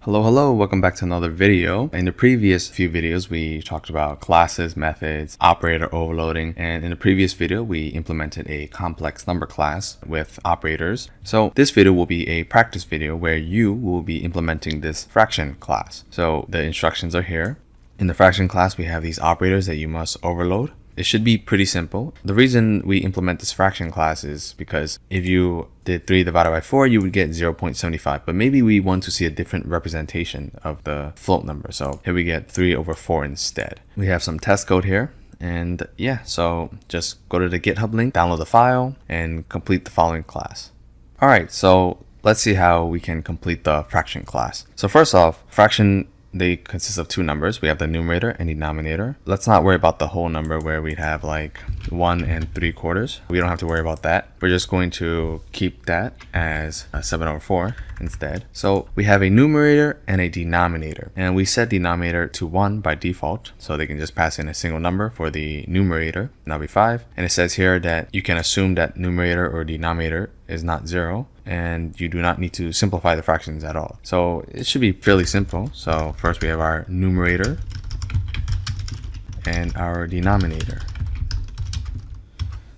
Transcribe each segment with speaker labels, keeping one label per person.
Speaker 1: Hello, welcome back to another video. In the previous few videos, we talked about classes, methods, operator overloading, and in the previous video, we implemented a complex number class with operators. So this video will be a practice video where you will be implementing this fraction class. So the instructions are here. In the fraction class, we have these operators that you must overload. It should be pretty simple. The reason we implement this fraction class is because if you did 3 divided by 4, you would get 0.75. But maybe we want to see a different representation of the float number. So here we get 3 over 4 instead. We have some test code here. And yeah, so just go to the GitHub link, download the file, and complete the following class. All right, so let's see how we can complete the fraction class. So first off, fraction, they consist of two numbers. We have the numerator and denominator. Let's not worry about the whole number where we'd have like 1 3/4. We don't have to worry about that. We're just going to keep that as 7 over 4 instead. So we have a numerator and a denominator. And we set denominator to 1 by default. So they can just pass in a single number for the numerator. And that'll be 5. And it says here that you can assume that numerator or denominator is not 0. And you do not need to simplify the fractions at all. So it should be fairly simple. So first we have our numerator and our denominator.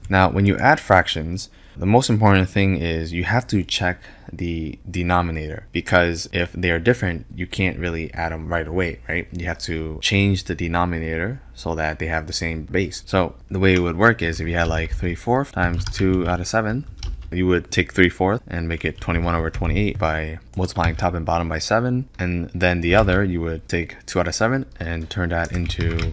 Speaker 1: Now when you add fractions, the most important thing is you have to check the denominator, because if they are different, you can't really add them right away, right? You have to change the denominator so that they have the same base. So the way it would work is if you had like 3/4 times 2 out of 7, you would take 3/4 and make it 21 over 28 by multiplying top and bottom by 7. And then the other, you would take 2 out of 7 and turn that into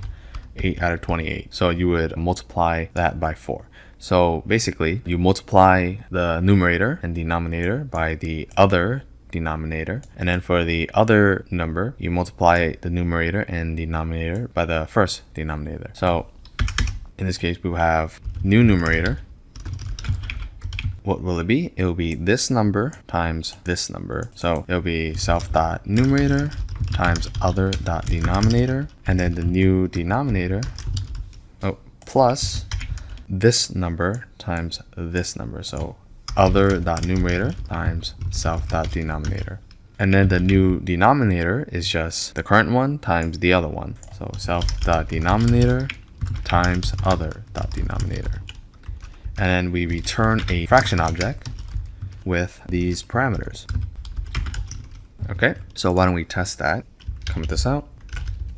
Speaker 1: 8 out of 28. So you would multiply that by 4. So basically, you multiply the numerator and denominator by the other denominator. And then for the other number, you multiply the numerator and denominator by the first denominator. So in this case, we will have new numerator. What will it be? It will be this number times this number. So it'll be self.numerator times other.denominator. And then the new denominator, plus this number times this number. So other.numerator times self.denominator. And then the new denominator is just the current one times the other one. So self.denominator times other.denominator. And then we return a fraction object with these parameters. Okay, so why don't we test that? Comment this out.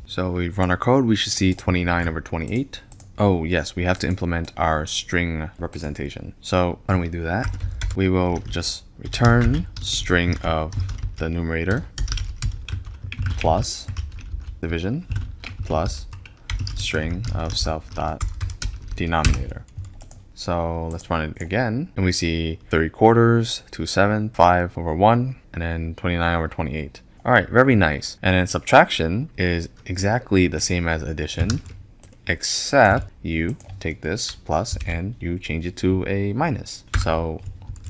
Speaker 1: So we run our code, we should see 29 over 28. Oh yes, we have to implement our string representation. So why don't we do that? We will just return string of the numerator plus division plus string of self.denominator. So let's run it again, and we see 3/4, 2 7, 5 over 1, and then 29 over 28. All right, very nice. And then subtraction is exactly the same as addition, except you take this plus and you change it to a minus. So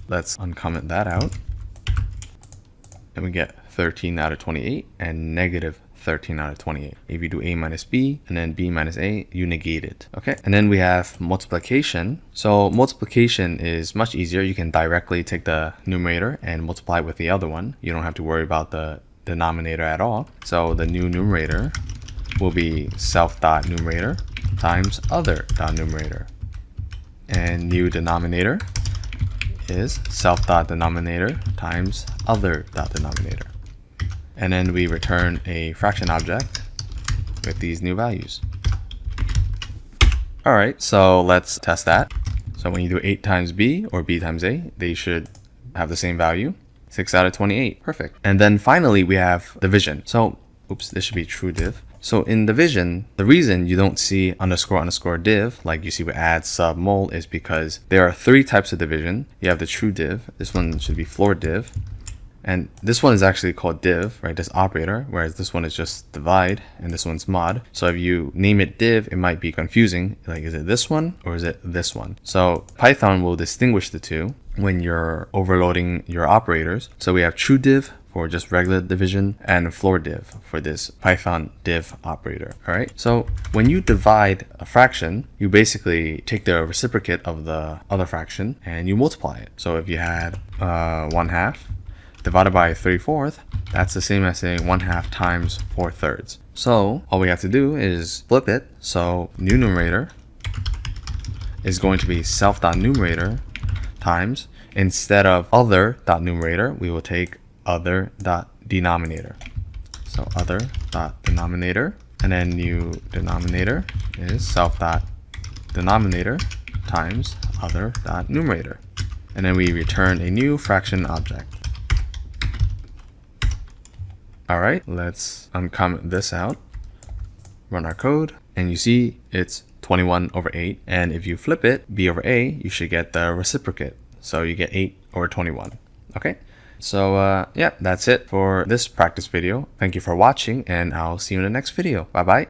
Speaker 1: let's uncomment that out. And we get 13 out of 28 and negative 13 out of 28. If you do a minus b and then b minus a, you negate it. Okay, and then we have multiplication. So multiplication is much easier. You can directly take the numerator and multiply with the other one. You don't have to worry about the denominator at all. So the new numerator will be self.numerator times other.numerator. And new denominator is self.denominator times other.denominator. And then we return a fraction object with these new values. All right, so let's test that. So when you do 8 times b or b times a, they should have the same value. 6 out of 28, perfect. And then finally we have division. So, oops, this should be true div. So in division, the reason you don't see __ div like you see with add, sub, mul is because there are 3 types of division. You have the true div. This one should be floor div. And this one is actually called div, right? This operator, whereas this one is just divide and this one's mod. So if you name it div, it might be confusing. Like, is it this one or is it this one? So Python will distinguish the two when you're overloading your operators. So we have true div for just regular division and floor div for this Python div operator. All right. So when you divide a fraction, you basically take the reciprocate of the other fraction and you multiply it. So if you had 1/2 divided by 3/4, that's the same as saying 1/2 times 4/3. So all we have to do is flip it. So new numerator is going to be self.numerator times, instead of other.numerator, we will take other.denominator. So other.denominator, and then new denominator is self.denominator times other.numerator. And then we return a new fraction object. Alright, let's uncomment this out, run our code, and you see it's 21/8. And if you flip it, b over a, you should get the reciprocate. So you get 8/21. Okay, so yeah, that's it for this practice video. Thank you for watching, and I'll see you in the next video. Bye bye.